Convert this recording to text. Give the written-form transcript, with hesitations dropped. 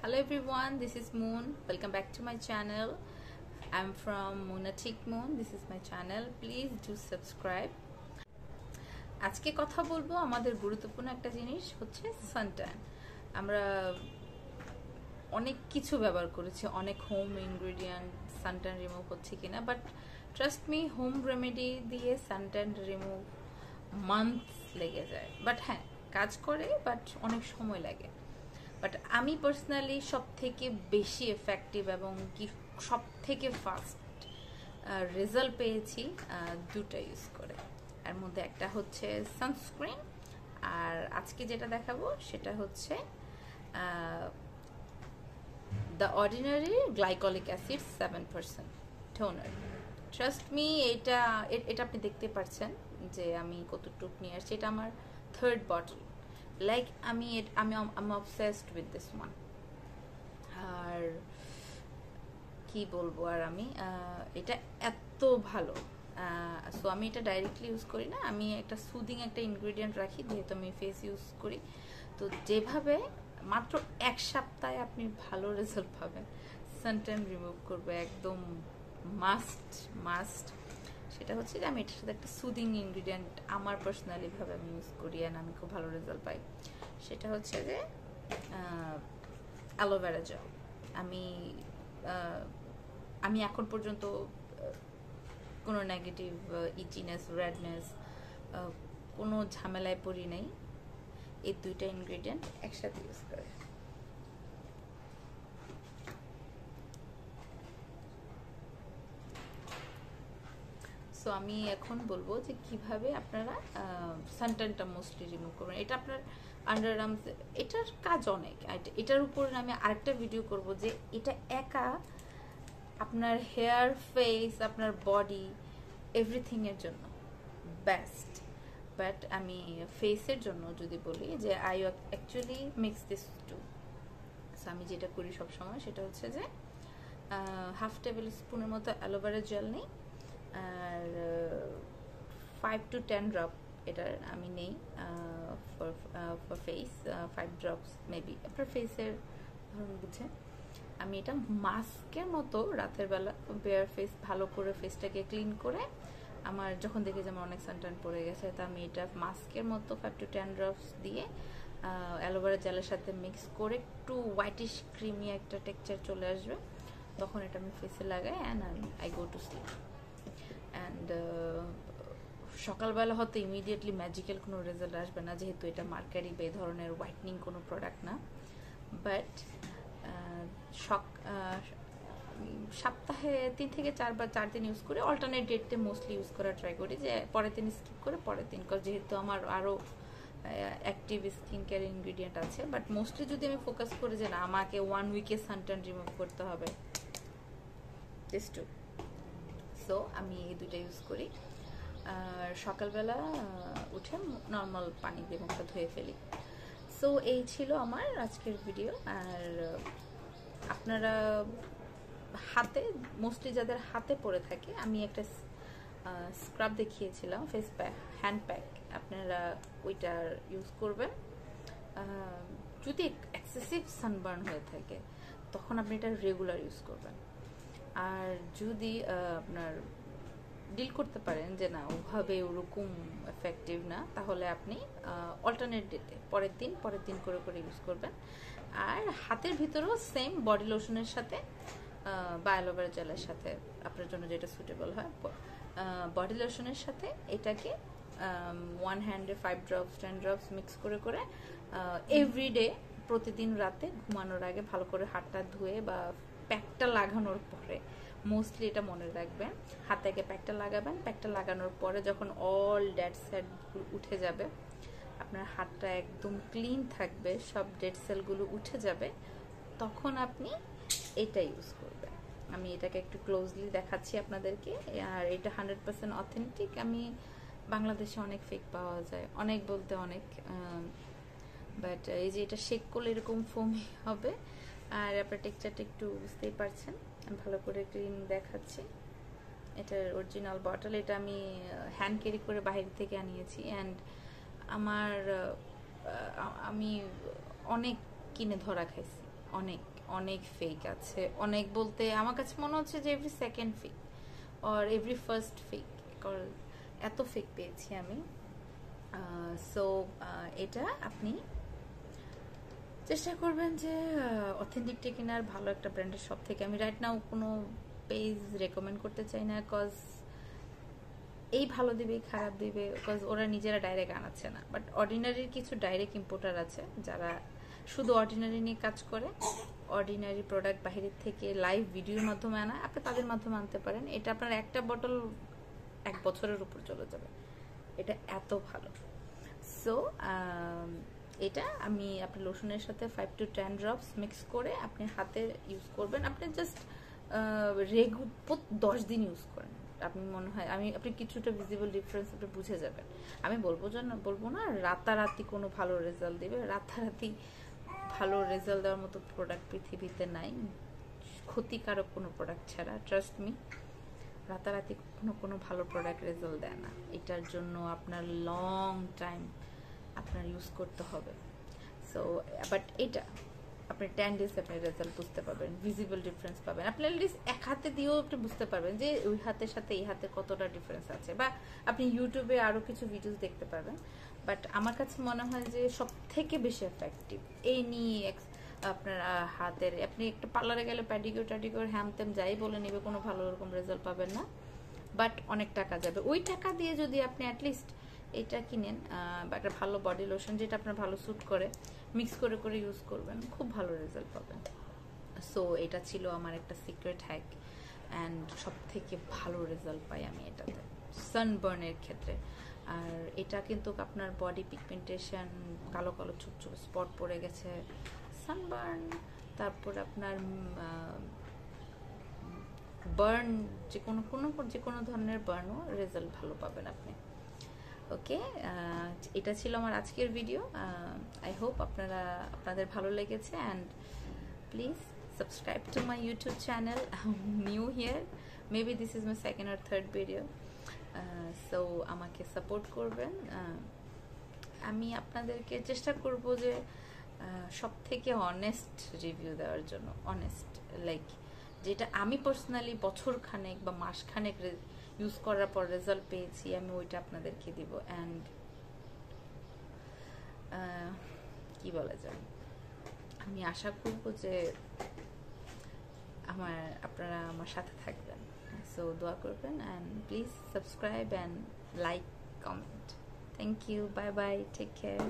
Hello everyone, this is Moon. Welcome back to my channel. I'm from Moonatic Moon. This is my channel. Please do subscribe. আজকে কথা বলবো আমাদের গুরুত্বপূর্ণ একটা জিনিস হচ্ছে সানট্যান। আমরা অনেক কিছু ব্যবহার করেছি, অনেক হোম ইনগ্রেডিয়েন্ট সানট্যান রিমুভ হচ্ছে কিনা, but trust me, home remedy দিয়ে সানট্যান রিমুভ মান্থস লেগে যায়। বাট হ্যাঁ, কাজ করে, বাট অনেক সময় লাগে। বাট আমি পার্সোনালি সব থেকে বেশি এফেক্টিভ এবং কি সব থেকে ফাস্ট রেজাল্ট পেয়েছি দুটো ইউজ করে। এর মধ্যে একটা হচ্ছে সানস্ক্রিন, আর আজকে যেটা দেখাবো সেটা হচ্ছে the ordinary glycolic acid 7% toner. Trust me, এটা আপনি দেখতে পাচ্ছেন যে আমি কতটুকু নিয়ে আসছি। এটা আমার থার্ড বটল। লাইক আমি অবসেসড উইথ দিস ওয়ান। আর কি বলবো, আর আমি এটা এত ভালো। সো আমি এটা ডাইরেক্টলি ইউজ করি না, আমি একটা সুদিং একটা ইনগ্রেডিয়েন্ট রাখি, যেহেতু আমি ফেস ইউজ করি। তো যেভাবে মাত্র এক সপ্তাহে আপনি ভালো রেজাল্ট পাবেন, সানট্যান রিমুভ করবে একদম মাস্ট। সেটা হচ্ছে যে আমি এটার সাথে একটা সুদিং ইনগ্রিডিয়েন্ট আমার পার্সোনালি ভাবে আমি ইউজ করি, আর আমি খুব ভালো রেজাল্ট পাই। সেটা হচ্ছে যে অ্যালোভেরা জেল। আমি এখন পর্যন্ত কোনো নেগেটিভ ইচিনেস, রেডনেস, কোনো ঝামেলায় পড়ি নাই এই দুইটা ইনগ্রিডিয়েন্ট একসাথে ইউজ করে। সো আমি এখন বলবো যে কিভাবে আপনারা সানট্যানটা মোস্টলি রিমুভ করবেন। এটা আপনার আন্ডার আর্মস, এটার কাজ অনেক। এটার উপর আমি আরেকটা ভিডিও করব যে এটা একা আপনার হেয়ার, ফেস, আপনার বডি, এভরিথিং এর জন্য বেস্ট। বাট আমি ফেসের জন্য যদি বলি যে I actually mix this too. So আমি যেটা করি সবসময় সেটা হচ্ছে যে হাফ টেবিল স্পুনের মতো অ্যালোভেরা জেল নিই, আর 5 to 10 ড্রপ এটার আমি নেই ফর ফেস। 5 ড্রপস মেবি আপনার ফেসের ধরুন বুঝে। আমি এটা মাস্কের মতো রাতের বেলা বেয়ার ফেস ভালো করে ফেসটাকে ক্লিন করে, আমার যখন দেখি যে আমার অনেক সানট্যান পড়ে গেছে, তা আমি এটা মাস্কের মতো 5 to 10 ড্রপস দিয়ে অ্যালোভেরা জেলের সাথে মিক্স করে একটু হোয়াইটিশ ক্রিমি একটা টেক্সচার চলে আসবে, তখন এটা আমি ফেসে লাগাই and I go to sleep. And সকালবেলা হয়তো ইমিডিয়েটলি ম্যাজিক্যাল কোনো রেজাল্ট আসবে না, যেহেতু এটা মার্কারি বা এই ধরনের হোয়াইটনিং কোনো প্রোডাক্ট না। বাট সপ্তাহে 3 থেকে 4 দিন ইউজ করে অল্টারনেট ডেটে মোস্টলি ইউজ করা ট্রাই করি, যে পরের দিন স্কিপ করে পরের দিন, যেহেতু আমার আরও অ্যাক্টিভ স্কিন কেয়ার ইনগ্রিডিয়েন্ট আছে। বাট মোস্টলি যদি আমি ফোকাস করি যে না আমাকে 1 উইকে সানট্যান রিমুভ করতে হবে, দিস টু। সো আমি এই দুইটা ইউজ করি। আর সকালবেলা উঠে নর্মাল পানি দিয়ে মুখটা ধুয়ে ফেলি। সো এই ছিল আমার আজকের ভিডিও। আর আপনারা হাতে, মোস্টলি যাদের হাতে পড়ে থাকে, আমি একটা স্ক্রাব দেখিয়েছিলাম, ফেস প্যাক, হ্যান্ড প্যাক, আপনারা ওইটার ইউজ করবেন। যদি এক্সেসিভ সানবার্ন হয়ে থাকে তখন আপনি এটা রেগুলার ইউজ করবেন। আর যদি আপনার ডিল করতে পারেন যে না ওভাবে ওরকম এফেক্টিভ না, তাহলে আপনি অল্টারনেট ডেতে পরের দিন করে ইউজ করবেন। আর হাতের ভিতরেও সেম বডি লোশনের সাথে বা অ্যালোভেরা জেলের সাথে আপনার জন্য যেটা সুটেবল হয়, বডি লোশনের সাথে এটাকে 1 হ্যান্ডে 5 ড্রপস 10 ড্রপস মিক্স করে এভরিডে, প্রতিদিন রাতে ঘুমানোর আগে ভালো করে হাতটা ধুয়ে বা প্যাকটা লাগানোর পরে, মোস্টলি এটা মনে রাখবেন, হাতে আগে প্যাকটা লাগাবেন। প্যাকটা লাগানোর পরে যখন অল ডেড সেলগুলো উঠে যাবে, আপনার হাতটা একদম ক্লিন থাকবে, সব ডেড সেলগুলো উঠে যাবে, তখন আপনি এটা ইউজ করবেন। আমি এটাকে একটু ক্লোজলি দেখাচ্ছি আপনাদেরকে। আর এটা 100% অথেন্টিক। আমি বাংলাদেশে অনেক ফেক পাওয়া যায়, অনেক বলতে অনেক, বাট এই যে এটা শেক করলে এরকম ফোমি হবে। আর আপনার টেক্সচারটা একটু বুঝতেই পারছেন, আমি ভালো করে ক্লিন দেখাচ্ছি। এটার অরিজিনাল বটল, এটা আমি হ্যান্ড ক্যারি করে বাইরে থেকে আনিয়েছি। অ্যান্ড আমি অনেক কিনে ধরা খাইছি, অনেক অনেক ফেক আছে, অনেক বলতে আমার কাছে মনে হচ্ছে যে every second fake or every first fake, এত ফেক পেয়েছি আমি। সো এটা আপনি চেষ্টা করবেন যে অথেন্টিকটা কেনার, ভালো একটা ব্র্যান্ডের শপ থেকে। আমি রাইট নাও কোনো পেজ রেকমেন্ড করতে চাই না, কজ এই ভালো দিবে এই খারাপ দিবে, কজ ওরা নিজেরা ডাইরেক্ট আনাচ্ছে না। বাট অর্ডিনারির কিছু ডাইরেক্ট ইম্পোর্টার আছে যারা শুধু অর্ডিনারি নিয়ে কাজ করে, অর্ডিনারি প্রোডাক্ট বাহিরের থেকে লাইভ ভিডিওর মাধ্যমে আনা, আপনি তাদের মাধ্যমে আনতে পারেন। এটা আপনার একটা বটল 1 বছরের উপর চলে যাবে, এটা এত ভালো। সো এটা আমি আপনার লোশনের সাথে 5 to 10 ড্রপস মিক্স করে আপনি হাতে ইউজ করবেন। আপনি জাস্ট 10 দিন ইউজ করেন, আপনি মনে হয় আপনি কিছুটা ভিজিবল ডিফারেন্স আপনি বুঝে যাবেন। আমি বলবো না রাতারাতি কোনো ভালো রেজাল্ট দেবে, রাতারাতি ভালো রেজাল্ট দেওয়ার মতো প্রোডাক্ট পৃথিবীতে নাই, ক্ষতিকারক কোনো প্রোডাক্ট ছাড়া। ট্রাস্ট মি, রাতারাতি কোনো ভালো প্রোডাক্ট রেজাল্ট দেয় না। এটার জন্য আপনার লং টাইম আপনার ইউজ করতে হবে। সো বাট এটা আপনি 10 days আপনি রেজাল্ট বুঝতে পারবেন, ভিজিবল ডিফারেন্স পাবেন। আপনি অ্যাটলিস্ট এক হাতে দিয়েও আপনি বুঝতে পারবেন যে ওই হাতের সাথে এই হাতে কতটা ডিফারেন্স আছে, বা আপনি ইউটিউবে আরও কিছু ভিডিওস দেখতে পারবেন। বাট আমার কাছে মনে হয় যে সব থেকে বেশি এফেক্টিভ এই নিয়ে আপনার হাতের। আপনি একটা পার্লারে গেলে প্যাডিকিউর হ্যামতেম যাই বলে নেবে, কোনো ভালো রকম রেজাল্ট পাবেন না, বাট অনেক টাকা যাবে। ওই টাকা দিয়ে যদি আপনি অ্যাটলিস্ট এটা কিনেন বা একটা ভালো বডি লোশন যেটা আপনার ভালো স্যুট করে, মিক্স করে করে ইউজ করবেন, খুব ভালো রেজাল্ট পাবেন। সো এটা ছিল আমার একটা সিক্রেট হ্যাক, অ্যান্ড সব থেকে ভালো রেজাল্ট পাই আমি এটাতে সানবার্নের ক্ষেত্রে। আর এটা কিন্তু আপনার বডি পিগমেন্টেশন, কালো কালো ছোপ ছোপ স্পট পড়ে গেছে, সানবার্ন, তারপর আপনার বার্ন, যে কোনো ধরনের বার্নও রেজাল্ট ভালো পাবেন আপনি। ওকে, এটা ছিল আমার আজকের ভিডিও। আই হোপ আপনাদের ভালো লেগেছে, and please subscribe to my YouTube channel. New here, maybe this is my second আর থার্ড ভিডিও। সো আমাকে সাপোর্ট করবেন। আমি আপনাদেরকে চেষ্টা করব যে সব থেকে অনেস্ট রিভিউ দেওয়ার জন্য, অনেস্ট লাইক যেটা আমি পার্সোনালি বছরখানেক বা মাসখানেক ইউজ করার পর রেজাল্ট পেয়েছি, আমি ওইটা আপনাদেরকে দিব। অ্যান্ড কি বলা যায়, আমি আশা করব যে আপনারা আমার সাথে থাকবেন। সো দোয়া করবেন, and please subscribe and like, comment. Thank you, bye bye, take care.